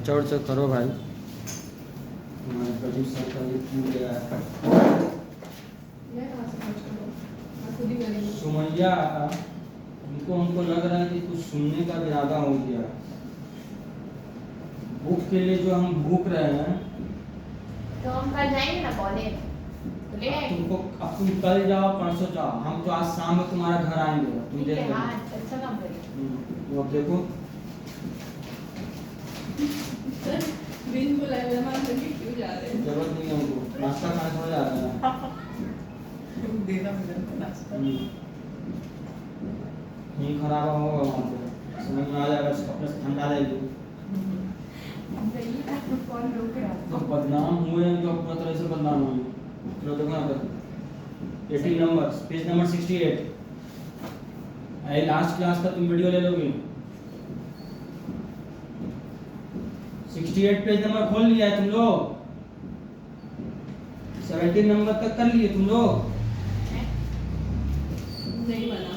चौड़ से करो भाई। हमारे प्रोड्यूसर का ये क्यों गया है? मैं कहाँ से खर्च करूँ? मैं खुद ही करेंगी। सुमैया हमको लग रहा है कि कुछ सुनने का इरादा हो गया। बुक के लिए जो हम भूख रहे हैं, तो हम कल जाएंगे ना कॉलेज, तो ले आएंगे। अब तुम कल जाओ परसों जाओ, हम तो आज शाम में तुम्हारा घर आएंगे, तुम ठीक देख है, लेना। हाँ, अच्छा काम करेंगे। तो अब देखो बिन बुलाए मेहमान बनके क्यों जा रहे हैं? जरूरत नहीं है हमको, नाश्ता खाने थोड़ा जा रहे हैं। देना मुझे नाश्ता। नहीं खराब होगा वहाँ पे, समझ में आ जाएगा, अपने से ठंडा जाएगी। सही है, तो कौन रोक रहा है? तो बदनाम हुए हैं जो पूरी तरह से बदनाम हुए। चलो देखो यहाँ पर 18 नंबर, पेज नंबर 68। अरे लास्ट क्लास का तुम वीडियो ले लोगे। 68 पेज नंबर खोल लिया है तुम लोग, 17 नंबर तक कर लिए तुम लोग। नहीं बना,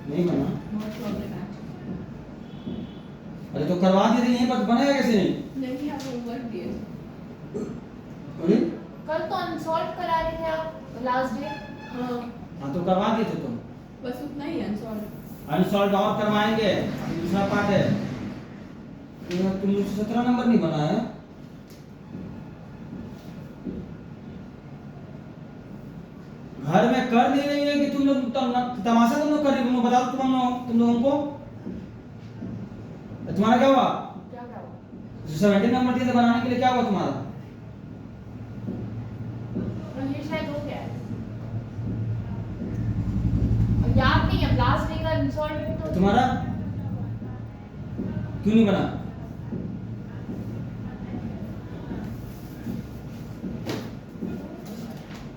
नहीं बना? बहुत प्रॉब्लम है। अरे तो करवा दिए थे, यहीं पर बनाया कैसे नहीं? नहीं, आप होमवर्क दिए थे। अरे कल तो अनसॉल्व करा रहे थे आप, लास्ट डे। हाँ, हाँ तो करवा दिए थे तुम। बस उतना ही अनसॉल्व। अनसॉल्व और करवाएंगे, दूसरा पार्ट है। तुम लोग 17 नंबर नहीं बना है। घर में कर नहीं रही है कि तुम लोग तमाशा तुम लोग कर रही हो? बताओ तुम लोगों को तुम्हारा क्या हुआ? क्या हुआ? 17 नंबर दिए थे बनाने के लिए, क्या हुआ तुम्हारा? और ये शायद हो गया है। और याद नहीं है, लास्ट डे का अनसॉल्व तो तुम्हारा क्यों नहीं बना?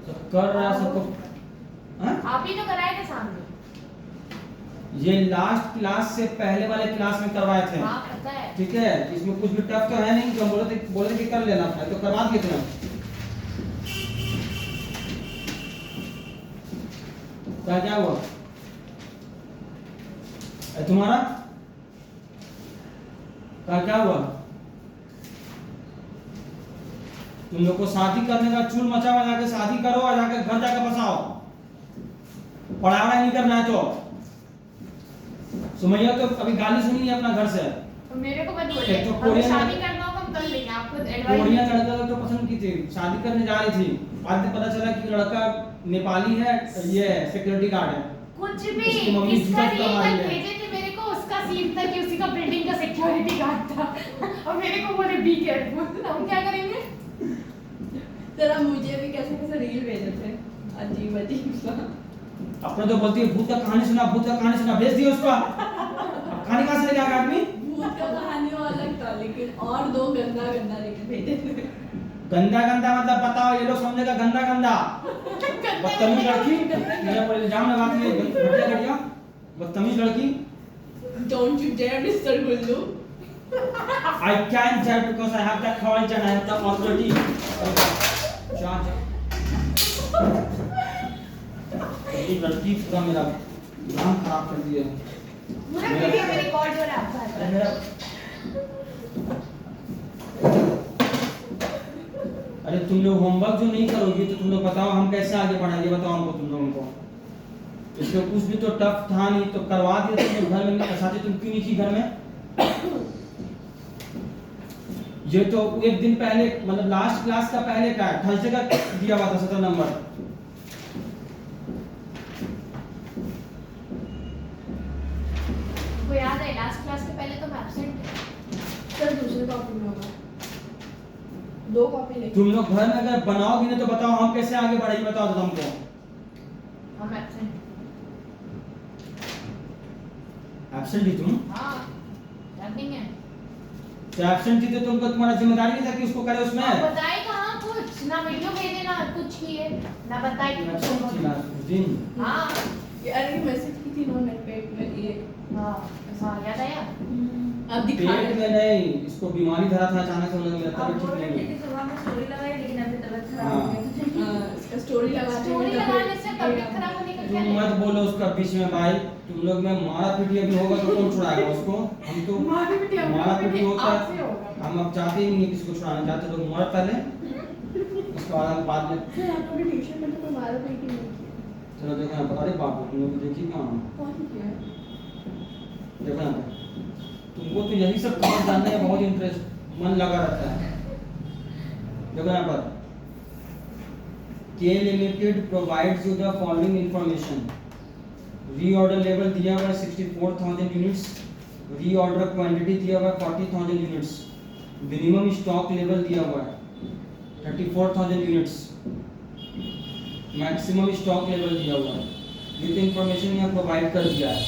सब कर रहा है सबको। हाँ? आप ही तो कराए थे सामने। ये लास्ट क्लास से पहले वाले क्लास में करवाए थे। हाँ, पता है। ठीक है, इसमें कुछ भी टफ तो है नहीं, जो बोले थे कि कर लेना है, तो करवा दिए थे हम। क्या हुआ? तुम्हारा क्या हुआ? तुम लोग को शादी करने का चूल मचा हुआ, जाके शादी करो और जाके घर जाके बसाओ। पढ़ाई नहीं करना है तो। सुमैया तो अभी गाली सुनी है अपना घर से। तो मेरे को मत एक बोलिए, तो हमें कोरियन शादी करना होगा हम कर लेंगे, आपको एडवाइस। कोरियन लड़का तो पसंद की थी, शादी करने जा रही थी, बाद में पता चला कि लड़का नेपाली है, ये सिक्योरिटी गार्ड है। कुछ भी उसकी मम्मी किसका जुटत रील कमा रही तक है। भेजे थे मेरे को, उसका सीन था कि उसी का बिल्डिंग का सिक्योरिटी गार्ड था। और मेरे को बोले बी केयरफुल। हम क्या करेंगे? जरा मुझे भी कैसे कैसे रील भेजे थे, अजीब अजीब सा। अपने तो बोलती है भूत का कहानी सुना, भूत का कहानी सुना, भेज दिया उसका। अब कहानी कहाँ से लेके आएगा आदमी? भूत का कहानी वो अलग था, लेकिन और दो गंदा गंदा रील भेजे थे। गंदा गंदा मतलब बताओ, ये लोग समझेगा गंदा गंदा। बदतमीज लड़की मेरे पर इल्जाम लगाती है, घटिया घटिया बदतमीज लड़की। Don't you dare, Mr. Gullu. I can't judge because I have the courage and I have the authority. ये लड़की पूरा मेरा नाम खराब कर दिया। पूरा वीडियो में रिकॉर्ड हो रहा है आपका। अरे तुम लोग होमवर्क जो नहीं करोगे तो तुम लोग बताओ हम कैसे आगे बढ़ाएंगे? बताओ हमको, तुम लोगों को इसमें कुछ भी तो टफ था नहीं, तो करवा दिया तुम लोग। घर में शादी तुम क्यों नहीं की घर में? ये तो एक दिन पहले, मतलब लास्ट क्लास का पहले का है, थर्सडे का दिया हुआ था 17 नंबर। वो याद है लास्ट क्लास के पहले तो मैं एब्सेंट थे। सर दूसरे कॉपी में होगा, दो कॉपी लेके। तुम लोग घर में अगर बनाओगे नहीं तो बताओ हम कैसे आगे बढ़ेंगे? बताओ तो हमको। हम एब्सेंट। एब्सेंट ही तुम? हाँ, याद नहीं है। तो एब्सेंट थी तो तुमको तुम्हारा जिम्मेदारी नहीं था कि उसको करे उसमें? आप बताए कहाँ कुछ, ना वीडियो भेजे ना कुछ किए, ना बताए कि कुछ एब्सेंट थी ना उस दिन। हाँ, ये अरे मैसेज की थी इन्होंने पेट में ये। हाँ, हाँ याद आया। अब दिखा पेट में नहीं, इसको उसको बीमारी धरा था अचानक से, मतलब मेरा आप तबीयत बोल ठीक रहे नहीं थे है। कि सुबह में स्टोरी लगाई लेकिन अभी तबीयत खराब हाँ। हो गई। इसका स्टोरी लगाने से तबीयत खराब होने का क्या तुम मत बोलो उसका बीच में भाई, तुम लोग में मारा पीटी अभी होगा तो कौन छुड़ाएगा उसको? हम तो मारा पीटी मारा पीटी होता आपसे है, होगा। हम अब चाहते ही नहीं है किसी को छुड़ाना, चाहते लोग मर पहले, उसके बाद हम बाद में। फिर आप लोग ट्यूशन में तो कोई मारा पीटी नहीं की। चलो देखो यहाँ पर, अरे बाप रे, तुम लोग देखिए कहाँ हो। कौन किया है? देखो यहाँ पर, तुमको तो यही सब खबर जानने में बहुत इंटरेस्ट, मन लगा रहता है। देखो यहाँ पर, K Limited provides you the following information. Reorder level दिया हुआ है 64,000 units, reorder quantity दिया हुआ है 40,000 units, minimum stock level दिया हुआ है 34,000 units, maximum stock level दिया हुआ है, ये तो information यहाँ provide कर दिया है।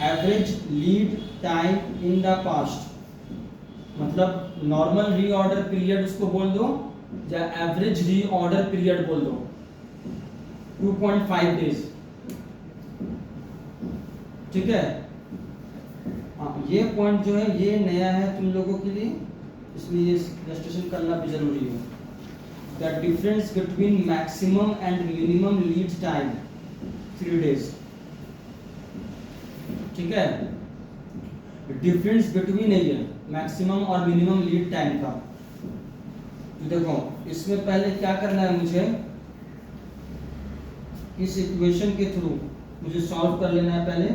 Average lead time in the past, मतलब नॉर्मल रीऑर्डर पीरियड उसको बोल दो या एवरेज रीऑर्डर पीरियड बोल दो, 2.5 डेज। ठीक है, हाँ ये पॉइंट जो है ये नया है तुम लोगों के लिए, इसलिए ये रजिस्ट्रेशन करना भी जरूरी है। The difference between maximum and minimum lead time 3 days. ठीक है, डिफरेंस बिटवीन नहीं है मैक्सिमम और मिनिमम लीड टाइम का। तो देखो इसमें पहले क्या करना है मुझे, इस इक्वेशन के थ्रू मुझे सॉल्व कर लेना है पहले।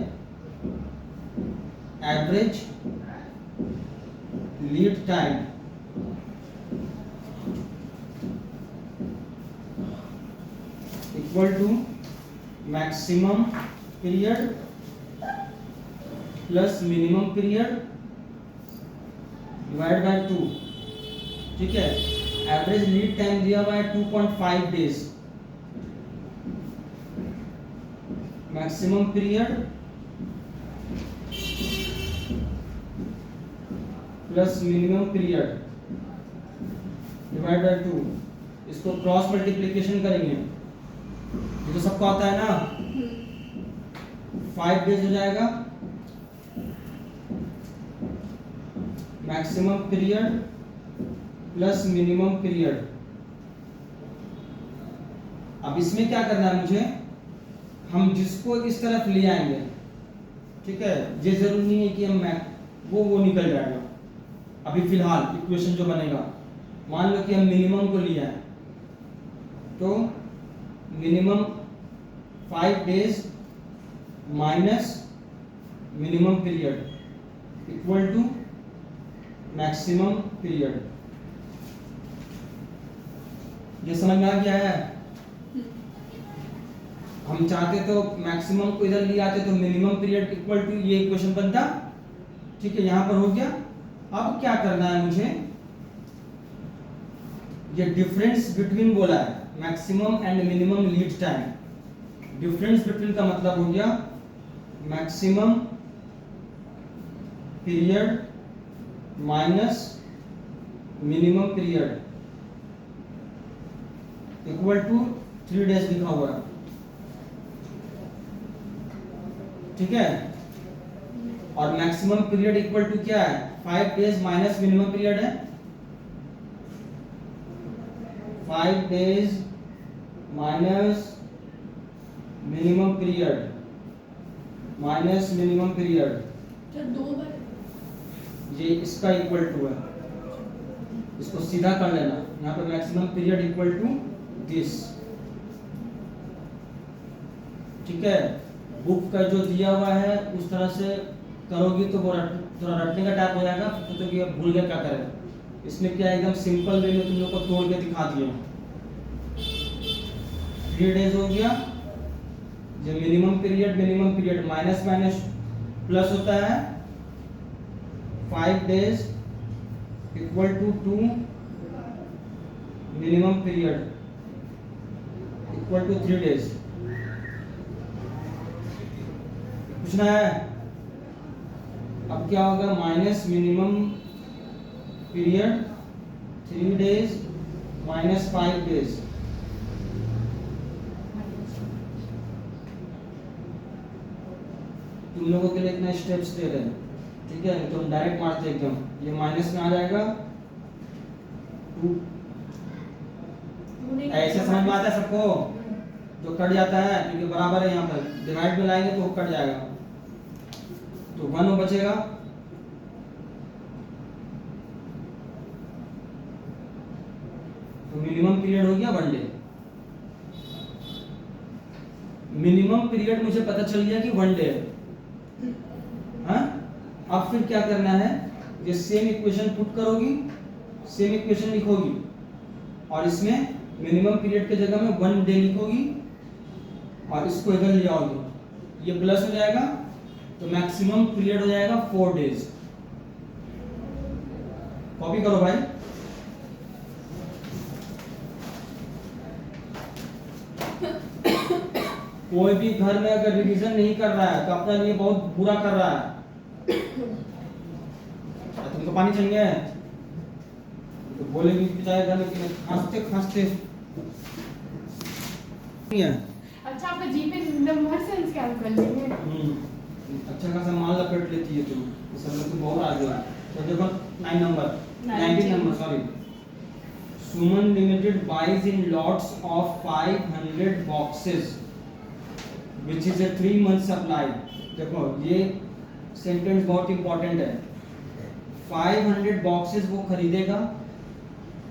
Average lead time equal to maximum period plus minimum period divide by 2। ठीक है, एवरेज लीड टाइम दिया हुआ है 2.5 days, maximum period plus minimum period divide by 2। इसको क्रॉस मल्टीप्लिकेशन करेंगे, ये तो सबको आता है ना, 5 डेज हो जाएगा, maximum period plus minimum period. अब इसमें क्या करना है मुझे, हम जिसको इस तरफ ले आएंगे, ठीक है, ये जरूरी नहीं है कि हम वो निकल जाएगा। अभी फिलहाल इक्वेशन जो बनेगा, मान लो कि हम मिनिमम को लिया है, तो minimum 5 days minus minimum period equal to maximum period. ये समझ में आ गया है? हम चाहते तो मैक्सिमम को इधर ले आते तो मिनिमम पीरियड इक्वल टू ये इक्वेशन बनता। ठीक है, यहां पर हो गया। अब क्या करना है मुझे, ये डिफरेंस बिटवीन बोला है, maximum and minimum lead time. Difference between का मतलब हो गया maximum period minus minimum period equal to 3 days लिखा हुआ है। ठीक है, और मैक्सिमम पीरियड इक्वल टू क्या है, 5 डेज माइनस मिनिमम पीरियड है, 5 days minus minimum period minus minimum period, तो 2 बार ये इसका इक्वल टू है, इसको सीधा कर लेना। यहाँ पे maximum period equal to this. ठीक है, बुक का जो दिया हुआ है उस तरह से करोगी तो वो थोड़ा रटने का टाइप हो जाएगा, तो कि अब भूल गया क्या करें। इसमें क्या है, एकदम सिंपल वे में तुम लोग को तोड़ के दिखा दिया। 3 डेज हो गया, जो minimum period minus minus plus होता है, 5 days equal to 2 minimum period equal to 3 days. पूछना है अब क्या होगा, minus minimum period 3 days minus 5 days. तुम लोगों के लिए इतना स्टेप्स दे रहे हैं, ठीक है, तो हम डायरेक्ट मारते हैं एकदम, ये माइनस में आ जाएगा 2। ऐसे समझ में आता है सबको? जो कट जाता है क्योंकि बराबर है, यहाँ पर डिवाइड में लाएंगे तो वो कट जाएगा, तो 1 बचेगा। तो मिनिमम पीरियड हो गया 1 डे। मिनिमम पीरियड मुझे पता चल गया कि 1 डे है। हाँ, अब फिर क्या करना है, ये सेम इक्वेशन पुट करोगी, सेम इक्वेशन लिखोगी और इसमें मिनिमम पीरियड के जगह में 1 डे लिखोगी और इसको इधर ले आओगे, ये प्लस हो जाएगा तो मैक्सिमम पीरियड हो जाएगा 4 डेज। कॉपी करो भाई। कोई भी घर में अगर रिवीजन नहीं कर रहा है तो अपने लिए बहुत बुरा कर रहा है। तुमको पानी चाहिए तो बोलेगी चाहे घर में खांसते खांसते। अच्छा, आपका जीपे नंबर से स्कैन कर लेंगे। अच्छा खासा माल लपेट लेती है तुम, सब में तुम बहुत आगे हो। तो देखो 19 number sorry. Suman limited buys in lots of 500 boxes which is a 3 month supply। देखो ये सेंटेंस बहुत इंपॉर्टेंट है। 500 बॉक्सेस वो खरीदेगा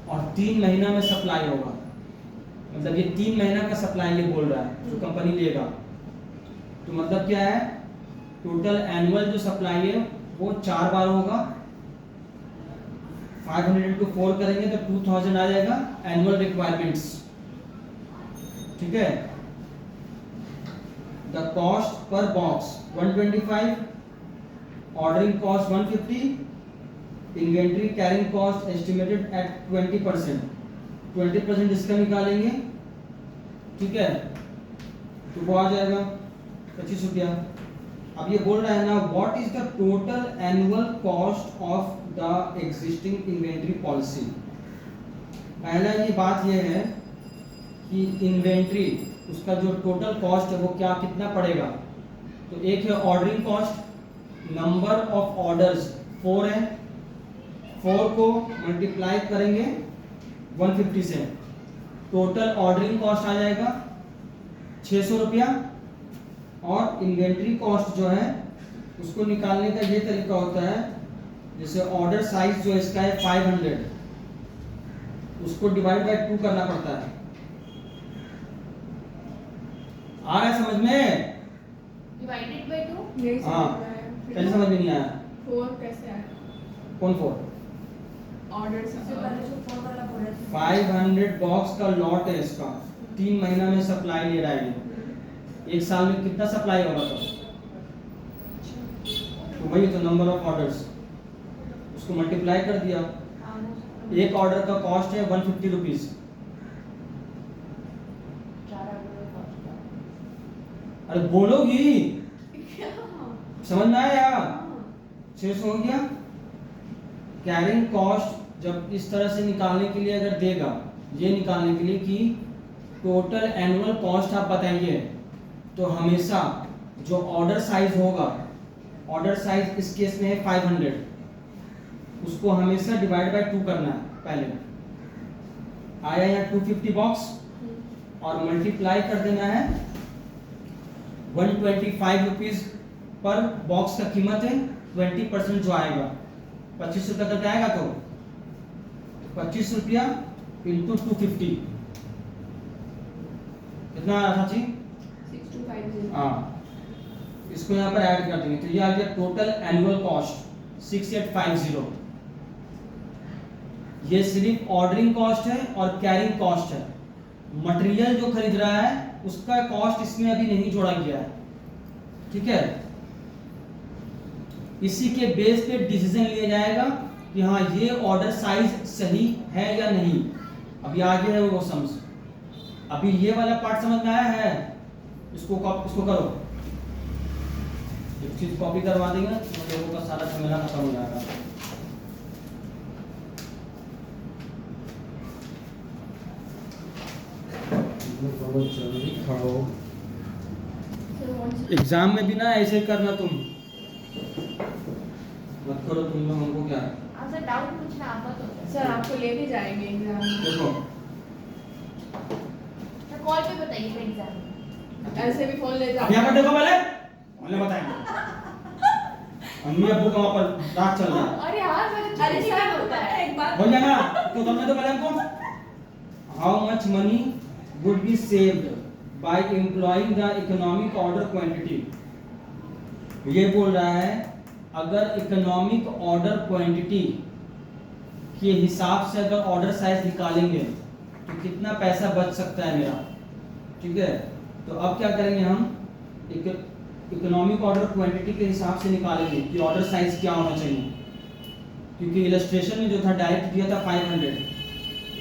और 3 महीना में सप्लाई होगा, मतलब ये 3 महीना का सप्लाई ये बोल रहा है जो कंपनी लेगा। तो मतलब क्या है, टोटल एनुअल जो सप्लाई है वो 4 बार होगा। 500 into 4 करेंगे तो 2000 आ जाएगा एनुअल रिक्वायरमेंट्स। ठीक है, the cost per box 125, ordering cost 150, inventory carrying cost estimated at 20%। 20% इसका निकालेंगे, ठीक है, तो वो आ जाएगा 25 रुपया। अब ये बोल रहा है ना, what is the total annual cost of the existing inventory policy. पहला ये बात ये है कि इन्वेंट्री उसका जो टोटल कॉस्ट है वो क्या कितना पड़ेगा। तो एक है ordering cost, number of orders 4 है, 4 को मल्टीप्लाई करेंगे 150 से, टोटल ऑर्डरिंग कॉस्ट आ जाएगा 600 रुपया। और इन्वेंट्री कॉस्ट जो है उसको निकालने का ये तरीका होता है, जैसे ऑर्डर साइज जो इसका है 500, उसको डिवाइड बाय 2 करना पड़ता है। आ रहा है समझ में? डिवाइडेड बाय 2 यही हाँ, कैसे समझ में नहीं आया? 4 कैसे आया? कौन 4? ऑर्डर सबसे पहले जो 4 वाला बोला 500 बॉक्स का लॉट है इसका, 3 महीना में सप्लाई ले रहा है ये। एक साल में कितना सप्लाई होगा तो वही तो नंबर ऑफ ऑर्डर्स, उसको मल्टीप्लाई कर दिया। एक ऑर्डर का कॉस्ट है 150 रुपीज। अरे बोलोगी, समझ में आया? 600 हो गया। कैरिंग कॉस्ट जब इस तरह से निकालने के लिए अगर देगा, ये निकालने के लिए कि टोटल एनुअल कॉस्ट आप बताइए, तो हमेशा जो ऑर्डर साइज होगा, ऑर्डर साइज इस केस में है 500, उसको हमेशा डिवाइड बाय 2 करना है। पहले आया यहाँ 250 बॉक्स और मल्टीप्लाई कर देना है 125 रुपीज पर बॉक्स का कीमत है। 20% जो आएगा 25 रुपया तक आएगा, तो 25 रुपया इंटू 250 कितना आ रहा था? 6250। हाँ, इसको यहाँ पर ऐड कर देंगे तो ये आ गया टोटल एनुअल कॉस्ट 6850। ये सिर्फ ऑर्डरिंग कॉस्ट है और कैरिंग कॉस्ट है। मटेरियल जो खरीद रहा है उसका कॉस्ट इसमें अभी नहीं जोड़ा गया है, ठीक है। इसी के बेस पे डिसीजन लिया जाएगा कि हाँ ये ऑर्डर साइज सही है या नहीं। अभी आगे है वो सम्स, अभी ये वाला पार्ट समझ में आया है? इसको करो, एक चीज कॉपी करवा देंगे तो लोगों का सारा झमेला खत्म हो जाएगा। एग्जाम में भी ना ऐसे करना तुम, करो तुम लोग, हमको क्या है? सर डाउट पूछना आता तो सर आपको लेके जाएंगे एग्जाम में। देखो सर कॉल पे बताइए एग्जाम में। ऐसे भी फोन ले अब जाते यहाँ पर देखो पहले, हमने बताएंगे अम्मी अब्बू का वहाँ पर रात चल रहा है, अरे हाँ सर अरे सर होता है एक बात बोल जाएगा तो तुमने तो पहले हमको how much money would be saved by employing the economic order quantity. ये बोल रहा है अगर इकोनॉमिक ऑर्डर क्वांटिटी के हिसाब से अगर ऑर्डर साइज निकालेंगे तो कितना पैसा बच सकता है मेरा, ठीक है। तो अब क्या करेंगे हम इकोनॉमिक ऑर्डर क्वांटिटी के हिसाब से निकालेंगे कि ऑर्डर साइज क्या होना चाहिए, क्योंकि इलस्ट्रेशन में जो था डायरेक्ट दिया था 500,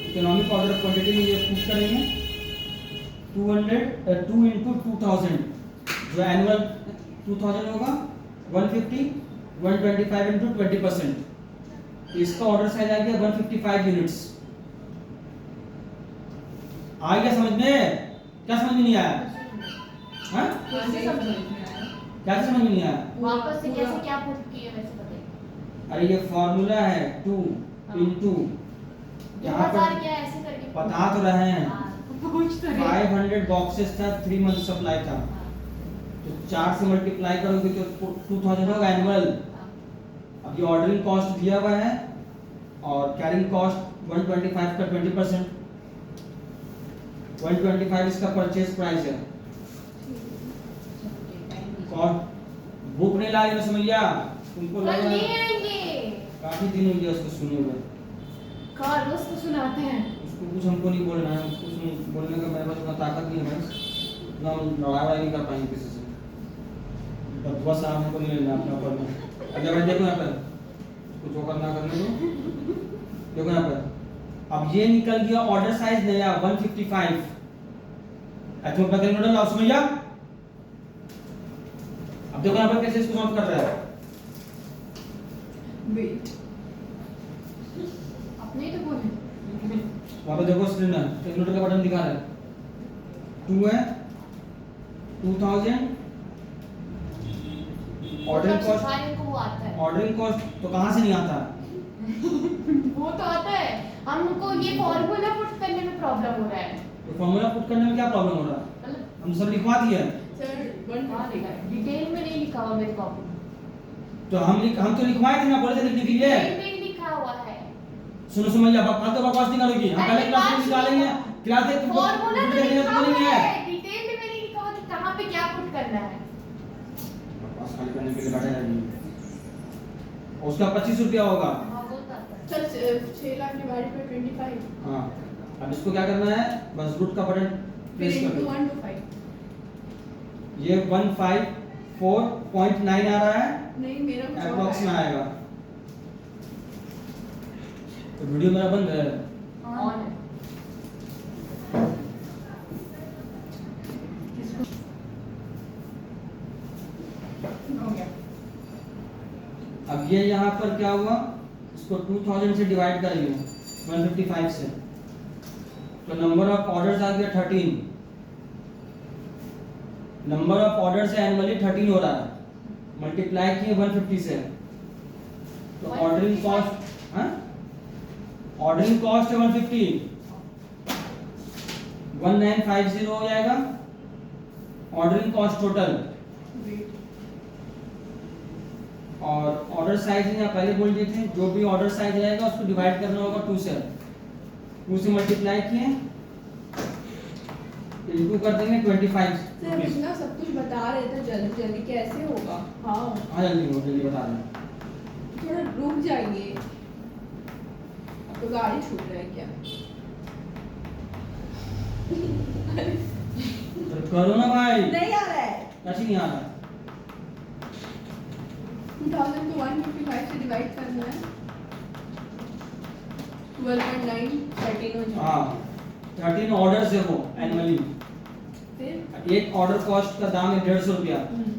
इकोनॉमिक ऑर्डर क्वांटिटी में ये पुट करेंगे 2 into 2000 जो एनुअल 2000 होगा 150 125 into 20%, इसका ऑर्डर साइज आ गया 155 यूनिट्स। आ गया समझ में? क्या समझ में नहीं आया? हाँ? कैसे समझो क्या समझ में नहीं आया? वापस से कैसे क्या पुट किए वैसे बताइए। अरे ये फॉर्मूला है 2 into यहाँ 2000 पर क्या ऐसे करके बता तो रहे हैं हाँ, पूछ तो रहे 500 बॉक्सेस था, 3 मंथ सप्लाई था, तो 4 से मल्टीप्लाई करोगे तो 2000 होगा एनुअल। अब ये ऑर्डरिंग कॉस्ट दिया हुआ है और कैरिंग कॉस्ट 125 का 20%, 125 इसका परचेज प्राइस है। कॉस्ट बुक नहीं ला रही ना समैया, तुमको कल लगा नहीं आएंगे काफी दिन हो गया उसको सुने हुए, कार रोज तो सुनाते हैं। उसको कुछ हमको नहीं बोलना है, उसको बोलने का मेरे पास उतना ताकत नहीं है भाई, ना हम लड़ाई नहीं कर पाएंगे किसी से, बदवा साहब हमको नहीं लेना अपने ऊपर में। अगर भाई देखो यहाँ पर कुछ वो करना करने दो, देखो यहाँ पर अब ये निकल गया ऑर्डर साइज नया 155, तुम अपना कैलकुलेटर लाओ समैया। अब देखो यहाँ पर कैसे इसको सॉल्व कर रहा है, वेट अपने ही तो बोले वहाँ पे देखो स्क्रीन में कैलकुलेटर का बटन दिखा रहा है 2 है 2000 ऑर्डरिंग कॉस्ट, को वो आता है ऑर्डरिंग कॉस्ट तो कहाँ से नहीं आता? वो तो आता है, हमको ये फॉर्मूला पुट करने में प्रॉब्लम हो रहा है। तो फॉर्मूला पुट करने में क्या प्रॉब्लम हो रहा है? मतलब हम सब लिखवा दिए, सर हाँ लिखा है, डिटेल में नहीं लिखा हुआ मेरी कॉपी में। तो हम तो लिखवाए थे ना, बोले थे लिखने के लिए। डिटेल में ही लिखा हुआ है। सुनो समझिए, अब फालतू बकवास नहीं करोगी, हम पहले क्लास में निकालेंगे, क्लास में तुमको फॉर्मूला तो लिखने लिखा को नहीं हुआ है। है, डिटेल में नहीं लिखा हुआ कि कहाँ पे क्या पुट करना है। बकवास खाली करने के लिए बैठे रहेंगे, उसका 25 रुपया होगा। हाँ वो तो आता है। सर 6 लाख डिवाइडेड बाय 25 हाँ, अब इसको क्या करना है, बस रूट का बटन फिर प्रेस कर इनटू दो। 1 to 5 ये 154.9 आ रहा है, नहीं मेरा कुछ और अप्रॉक्स में आया। आएगा। तो वीडियो मेरा बंद है, ऑन है। हो गया। अब ये यहाँ पर क्या हुआ, इसको 2000 से डिवाइड करेंगे 155 से, तो नंबर ऑफ ऑर्डर्स आ गया 13, नंबर ऑफ ऑर्डर्स एनुअली 13 हो रहा है, मल्टीप्लाई किए 150 से, तो ऑर्डरिंग कॉस्ट, हाँ ऑर्डरिंग कॉस्ट है 150, 1950 हो जाएगा ऑर्डरिंग कॉस्ट टोटल। वेट और ऑर्डर साइज यहाँ पहले बोल दिए थे, जो भी ऑर्डर साइज रहेगा उसको डिवाइड करना होगा 2 से, 2 से मल्टीप्लाई किए इनटू कर देंगे 25 सर इतना सब कुछ बता रहे थे, जल्दी जल्दी कैसे होगा? हाँ हाँ जल्दी बता रहे हैं। थोड़ा रुक जाएंगे, तो गाड़ी छूट रहा है क्या? तो करो ना भाई, नहीं आ रहा है। कैसे नहीं आ रहा? 2000 को 155 से डिवाइड करना है, 12.9 13 हो जाएगा। हाँ 13 ऑर्डर्स है वो एनुअली, फिर एक ऑर्डर कॉस्ट का दाम है 150 रुपया, हम्म,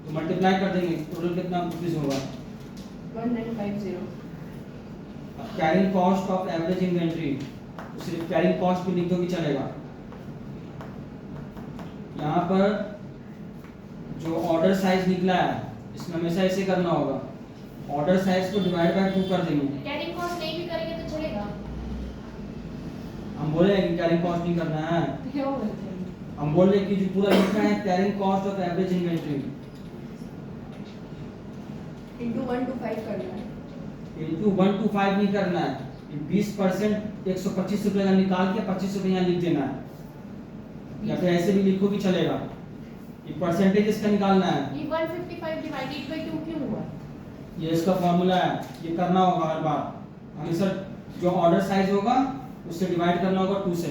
तो मल्टीप्लाई कर देंगे टोटल कितना रुपीस होगा। 1950 carrying cost of average inventory, सिर्फ कैरिंग कॉस्ट भी लिख दो कि चलेगा। यहाँ पर जो ऑर्डर साइज निकला है इसमें हमेशा ऐसे करना होगा ऑर्डर साइज को डिवाइड बाय 2 कर देंगे। कैरिंग कॉस्ट नहीं भी करेंगे तो चलेगा। हम बोले हैं कि कैरिंग कॉस्ट नहीं करना है, क्यों बोलते हैं? हम बोल रहे हैं कि जो पूरा लिखना है carrying cost of average inventory into 125 करना है। इनटू 125 नहीं करना है, 20% 125 रुपए का निकाल के 25 रुपए यहाँ लिख देना है, या फिर ऐसे भी लिखो भी चलेगा। ये परसेंटेज इसका निकालना है, ये 155 डिवाइडेड बाय 2 क्यों हुआ? ये इसका फॉर्मूला है, ये करना होगा हर बार। हमेशा जो ऑर्डर साइज होगा उससे डिवाइड करना होगा 2 से।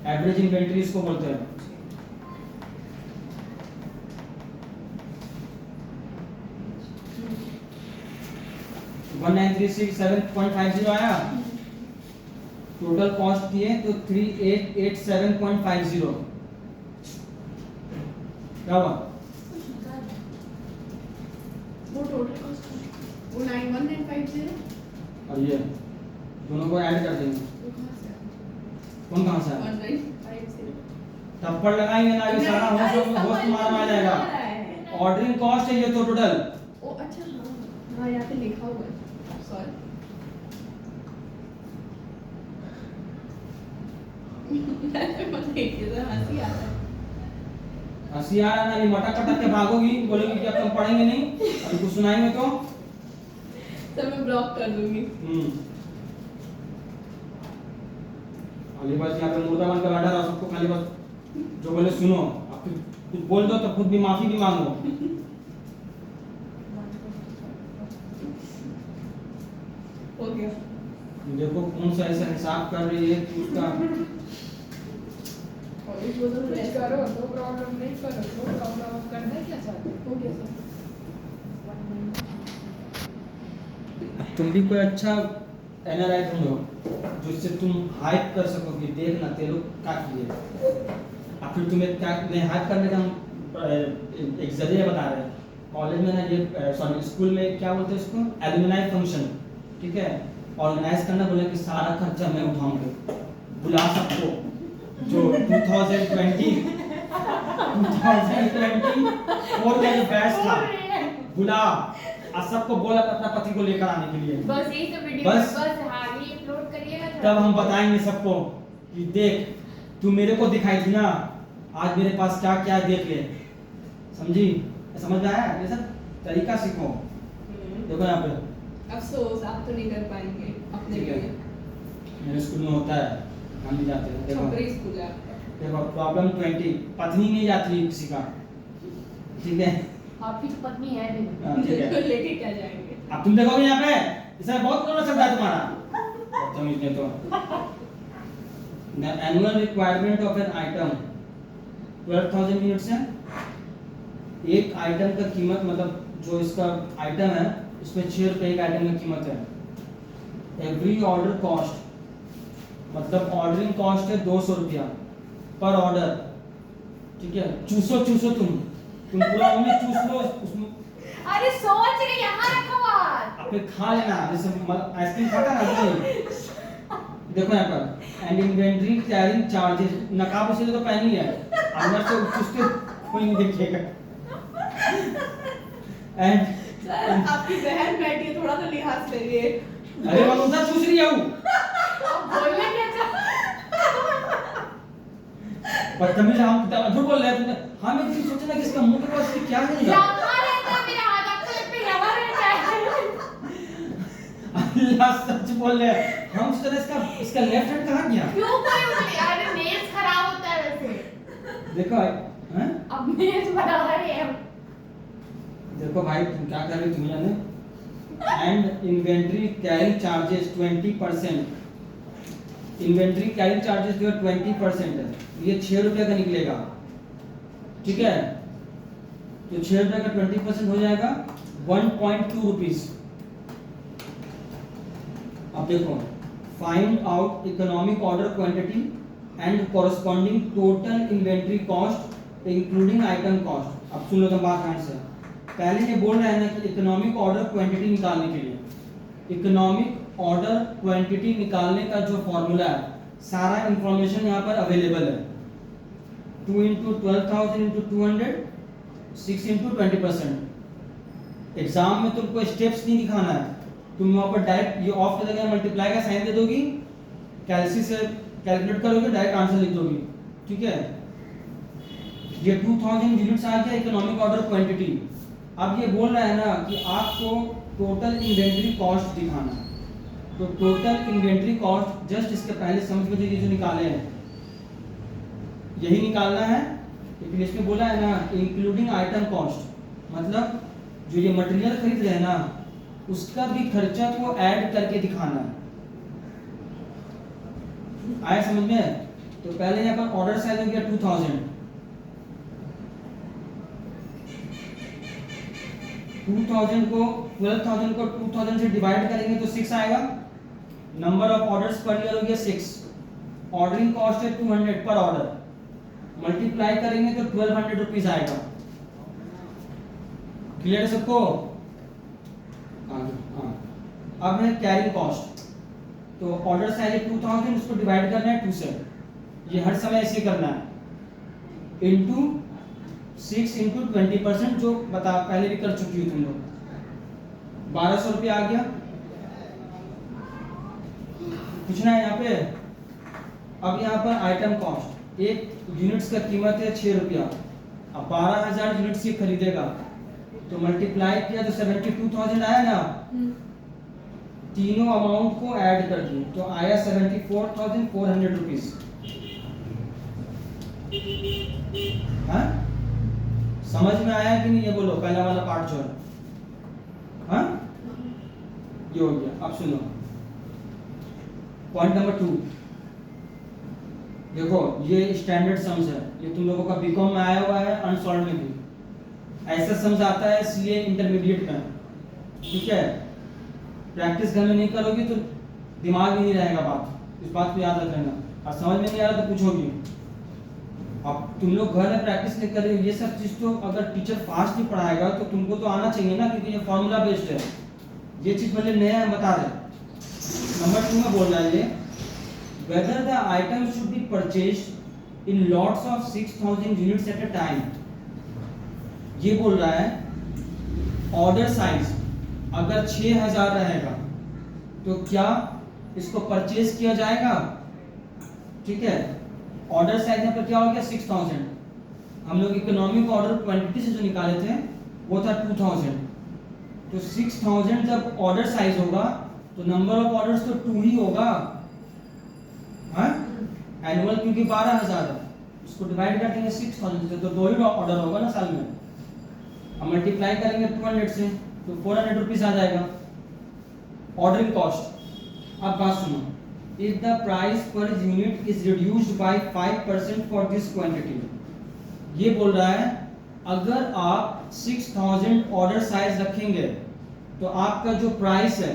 एवरेज इन्वेंट्री इसको बोलते हैं। तो 1936.750 आया, टोटल कॉस्ट दिए तो 3887.50 क्या हुआ? वो टोटल कॉस्ट वो 91950 और ये दोनों को ऐड कर देंगे। वो कहां से आया? कौन कहाँ से आया? 1950 थप्पड़ लगाएंगे ना, ये सारा होश तुम्हारा में आ जाएगा। ऑर्डरिंग कॉस्ट है ये तो टोटल। ओ अच्छा हाँ हाँ यहाँ पे लिखा हुआ है, सॉरी। हंसी आ रहा है। हंसी आ रहा है ना, ये मटक कटक के भागोगी, बोलेगी कि अब तुम पढ़ेंगे नहीं, अभी कुछ सुनाएंगे तो तो मैं ब्लॉक कर दूंगी। खाली बस यहाँ पे मुर्दा बन के बैठा रहो, सबको खाली बस जो बोले सुनो, अब फिर कुछ बोल दो तो खुद भी माफी भी मांगो। हो गया। देखो कौन सा ऐसा हिसाब कर रही है कि उसका और इस वो तो कुछ ऐसा करो, नो प्रॉब्लम, नहीं करो, नो प्रॉब्लम। करना है क्या चाहते हो? हो गया सब। तुम भी कोई अच्छा एनालाइज ढूंढो जिससे तुम हाइप कर सको कि देखना ते लोग क्या किए। अब फिर तुम्हें क्या नहीं हाइप करने का हम एक जरिया बता रहे हैं। कॉलेज में ना ये सॉरी स्कूल में क्या बोलते हैं इसको, एलुमनाई फंक्शन, ठीक है, ऑर्गेनाइज करना, बोले कि सारा खर्चा मैं उठाऊंगा, बुला सबको जो 2020 और का जो बैच था, बुला और सबको बोला अपना पति को लेकर आने के लिए। बस यही तो वीडियो बस। बस हाँ ये अपलोड करिएगा थोड़ा। तब हम बताएंगे सबको कि देख तू मेरे को दिखाई थी ना, आज मेरे पास क्या क्या देख ले। समझी? समझ में आया? ये सब तरीका सीखो। देखो यहाँ पे अफसोस आप तो नहीं कर पाएंगे अपने ठीक है। लिए। मेरे स्कूल में होता है, हम भी जाते हैं। देखो छपरी स्कूल है आपका। देखो प्रॉब्लम 20, पत्नी नहीं जाती है किसी का, ठीक है? आपकी तो पत्नी है भी नहीं। हाँ, ठीक है। तो लेके क्या जाएंगे? अब तुम देखोगे यहाँ पे इसमें बहुत करोड़ चलता है तुम्हारा। समझने तो the annual requirement of an item 12,000 units है। एक आइटम का कीमत मतलब जो इसका आइटम है उसमें 6 रुपए एक आइटम की कीमत है। एवरी ऑर्डर कॉस्ट मतलब ऑर्डरिंग कॉस्ट है 200 रुपया पर ऑर्डर, ठीक है? चूसो चूसो तुम पूरा उंगली चूस लो उसमें, अरे सोच रही यहाँ रखो बात। अब फिर खा लेना जैसे आइसक्रीम खाता ना वही। देखो यहाँ पर एंड इन्वेंटरी कैरिंग चार्जेस, नकाब इसलिए तो पहनी है, अंदर से चूसते कोई नहीं देखेगा। एंड सर आपकी बहन बैठी है, थोड़ा तो लिहाज करिए। अरे मैं उधर चूस रही हूँ, अब बोलने क्या चाह? बदतमीज हम झूठ बोल रहे हैं तुमने। हाँ मैं ये सोचा ना कि इसका मुंह के पास क्या है नहीं। यहाँ रहता है मेरा हाथ, आपको लगता है यहाँ रहता है? अल्लाह सच बोल रहे हैं हम, सोच रहे इसका लेफ्ट हैंड कहाँ गया। क्यों कोई उंगली? अरे नेल्स खराब होता है वैसे। देखो हैं, अब नेल्स बना रहे हैं। देखो भाई तुम क्या कर रहे हो, तुम जाने। And inventory carrying charges 20%, inventory carrying charges जो 20% है, ये 6 रुपए का निकलेगा, ठीक है? तो 6 रुपए का 20% हो जाएगा 1.2 रुपीज। अब देखो find out economic order quantity and corresponding total inventory cost including item cost. अब सुन लो तुम बात ध्यान से। पहले ये बोल रहे हैं ना कि इकोनॉमिक ऑर्डर क्वांटिटी निकालने के लिए, इकोनॉमिक ऑर्डर क्वांटिटी निकालने का जो फॉर्मूला है सारा इंफॉर्मेशन यहाँ पर अवेलेबल है। 2 × 12,000 × 200 6 इंटू 20%। एग्जाम में तुमको स्टेप्स नहीं दिखाना है, तुम वहाँ पर डायरेक्ट ये ऑफ कर देगा, मल्टीप्लाई का साइन दे दोगी, कैलसी से कैलकुलेट करोगे, डायरेक्ट आंसर लिख दोगी। ठीक है, ये 2000 यूनिट्स आ गया इकोनॉमिक ऑर्डर क्वांटिटी। अब ये बोल रहा है ना कि आपको टोटल इन्वेंट्री कॉस्ट दिखाना है, तो टोटल इन्वेंट्री कॉस्ट जस्ट इसके पहले समझ में ये जो निकाले हैं यही निकालना है। लेकिन इसमें बोला है ना इंक्लूडिंग आइटम कॉस्ट, मतलब जो ये मटेरियल खरीद रहे हैं ना उसका भी खर्चा को ऐड करके दिखाना है। आया समझ में? तो पहले यहाँ पर ऑर्डर साइज हो गया 2000, 2000 को 12,000 को 2000 से डिवाइड करेंगे तो 6 आएगा। Number of orders per year हो गया 6, ऑर्डरिंग कॉस्ट है 200 पर ऑर्डर, मल्टीप्लाई करेंगे तो 1200 रुपीज आएगा। क्लियर है सबको? हाँ, अब है कैरिंग कॉस्ट, तो ऑर्डर साइज है 2000, उसको डिवाइड करना है 2 से, ये हर समय ऐसे करना है, इनटू 6 इंटू 20%, जो बता पहले भी कर चुकी हो तुम लोग। 1200 रुपया आ गया। पूछना है यहाँ पे। अब यहाँ पर आइटम कॉस्ट, एक यूनिट्स का कीमत है 6 रुपया, अब 12,000 यूनिट्स ये खरीदेगा तो मल्टीप्लाई किया तो 72,000 आया ना, तीनों अमाउंट को ऐड कर दिए तो आया 74,400 रुपीज। हाँ, समझ में आया कि नहीं? ये बोलो पहला वाला पार्ट जो है। हाँ, ये हो गया। अब सुनो पॉइंट नंबर 2। देखो ये स्टैंडर्ड सम्स है, ये तुम लोगों का बीकॉम में आया हुआ है, अनसॉल्व में भी ऐसा सम्स आता है, इसलिए इंटरमीडिएट में। ठीक है, प्रैक्टिस घर में नहीं करोगी तो दिमाग में नहीं रहेगा बात, इस बात को याद रख लेना। और समझ में नहीं आ रहा तो पूछोगी। अब तुम लोग घर में प्रैक्टिस नहीं कर रहे हो, ये सब चीज तो अगर टीचर फास्ट ही पढ़ाएगा तो तुमको तो आना चाहिए ना, क्योंकि ये फॉर्मूला बेस्ड है। ये चीज भले नया है बता रहे। नंबर 2 में बोल रहा है ये, whether the item should be purchased in lots of 6,000 units at a time। ये बोल रहा है ऑर्डर साइज अगर 6,000 रहेगा तो क्या इसको परचेज किया जाएगा? ठीक है, ऑर्डर साइज यहाँ पर क्या हो गया 6,000, हम लोग इकोनॉमिक ऑर्डर क्वांटिटी से जो निकाले थे वो था 2,000, तो 6,000 जब ऑर्डर साइज होगा तो नंबर ऑफ ऑर्डर्स तो 2 ही होगा। हाँ, एनुअल क्योंकि 12,000 है, उसको डिवाइड कर देंगे 6,000 से तो 2 ही ऑर्डर होगा ना साल में। अब मल्टीप्लाई करेंगे 200 से तो 400 रुपीज आ जाएगा ऑर्डरिंग कॉस्ट। अब बात सुनो, if the price per unit is reduced by 5% for this quantity, ये बोल रहा है अगर आप 6,000 ऑर्डर साइज रखेंगे तो आपका जो प्राइस है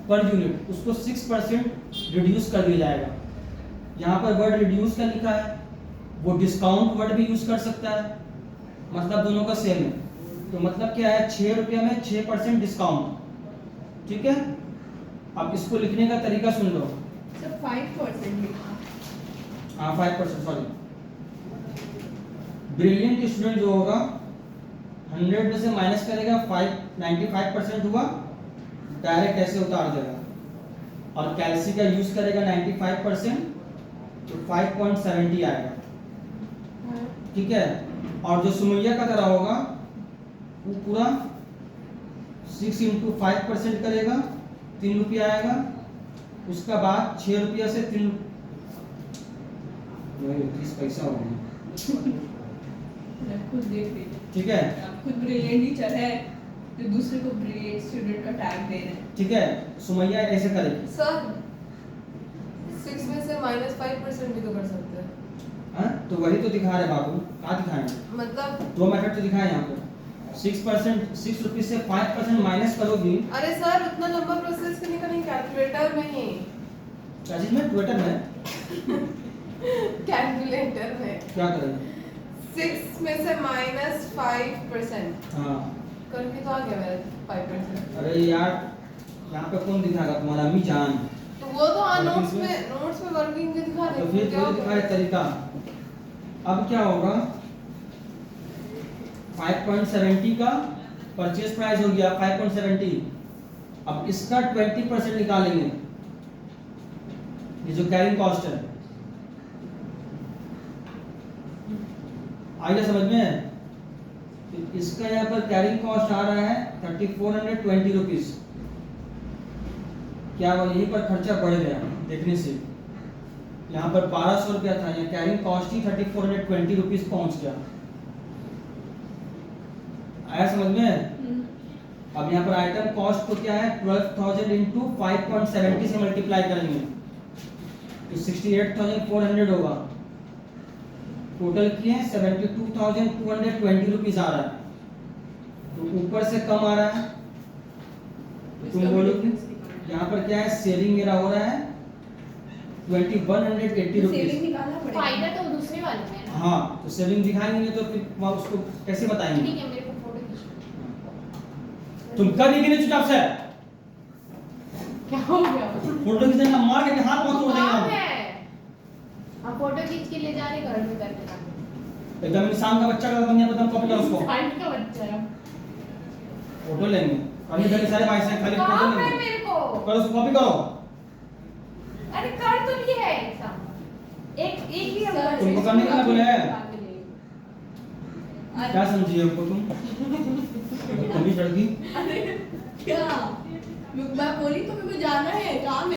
पर यूनिट उसको 6% रिड्यूस कर दिया जाएगा। यहाँ पर वर्ड रिड्यूस का लिखा है, वो डिस्काउंट वर्ड भी यूज कर सकता है, मतलब दोनों का सेम है। तो मतलब क्या है, 6 रुपये में 6% डिस्काउंट। ठीक है, अब इसको लिखने का तरीका सुन लो। सर 5% लिखा। हाँ 5%, सॉरी। ब्रिलियंट स्टूडेंट जो होगा 100 में से माइनस करेगा 95% हुआ, डायरेक्ट ऐसे उतार देगा। और कैलसी का यूज करेगा 95% तो 5.70 आएगा। ठीक है, और जो सुमैया का तरह होगा वो पूरा 6 इंटू 5% करेगा, 3 रुपया आएगा। उसका बाद 6 रुपया से 30 पैसा होगा। खुद देख लीजिए। ठीक है, आप खुद ब्रिलियंट टीचर है जो दूसरे को ब्रिलियंट स्टूडेंट का टैग दे रहे हैं। ठीक है, सुमैया ऐसे करेगी। सर 6 में से -5% भी तो कर सकते हैं। हाँ, तो वही तो दिखा रहे बाबू, कहाँ दिखाएं? मतलब 2 मेथड तो दिखाए यहाँ पे। 6%, 6 रुपीज से 5% माइनस करोगी। अरे सर उतना लंबा प्रोसेस क्यों नहीं करेंगे कैलकुलेटर में ही? क्या चीज में? ट्विटर में कैलकुलेटर में क्या करेंगे? 6 में से -5%। हाँ, करके तो आ गया मेरा 5%। अरे यार यहाँ पे कौन दिखाएगा? तुम्हारा अम्मी जान। तो वो तो और नोट्स फिर में वर्किंग के दिखा तो रहे फिर क्या दिखा रहे तरीका। अब क्या होगा, 5.70 का परचेज प्राइस हो गया 5.70। अब इसका 20% निकालेंगे, ये जो कैरिंग कॉस्ट है, आइए समझ में। तो इसका यहाँ पर कैरिंग कॉस्ट आ रहा है 3420 रुपीज। क्या वो यहीं पर खर्चा बढ़ गया देखने से, यहाँ पर 1200 रुपया था, यहाँ कैरिंग कॉस्ट ही 3420 रुपीज पहुंच गया। आया समझ में? अब यहाँ पर आइटम कॉस्ट को क्या है 12,000 इंटू 5.70 से मल्टीप्लाई करेंगे तो 68,400 होगा। टोटल किए 72,220 रुपीज आ रहा है, तो ऊपर से कम आ रहा है। तो तुम बोलोगे यहाँ पर क्या है, सेविंग मेरा हो रहा है 2180 रुपीज। सेविंग निकालना पड़ेगा। फायदा तो दूसरे वाले में है ना। हाँ, तो सेविंग दिखाएंगे नहीं तो फिर वहाँ उसको कैसे बताएंगे? ठीक है, मेरे को फोटो खींचो। तुम कर नहीं चुपचाप से, क्या हो गया? फोटो खींचने का मार के हाथ मत तोड़ देंगे काम हम। है। आप फोटो खींच के ले जा रहे घर में करने का। एकदम इंसान का बच्चा का बन गया, तुम कॉपी करो उसको। इंसान का बच्चा है। फोटो लेंगे, खाली खाली सारे भाई से खाली फोटो काम है लेंगे, मेरे को। करो उसको कॉपी करो। अरे कर तो लिया है एग्जाम। एक ही हम सर, तुमको करने के लिए बोले हैं। अरे क्या समझी हमको तुम? कभी चढ़ गई क्या मैं बोली तो मेरे को जाना है काम है।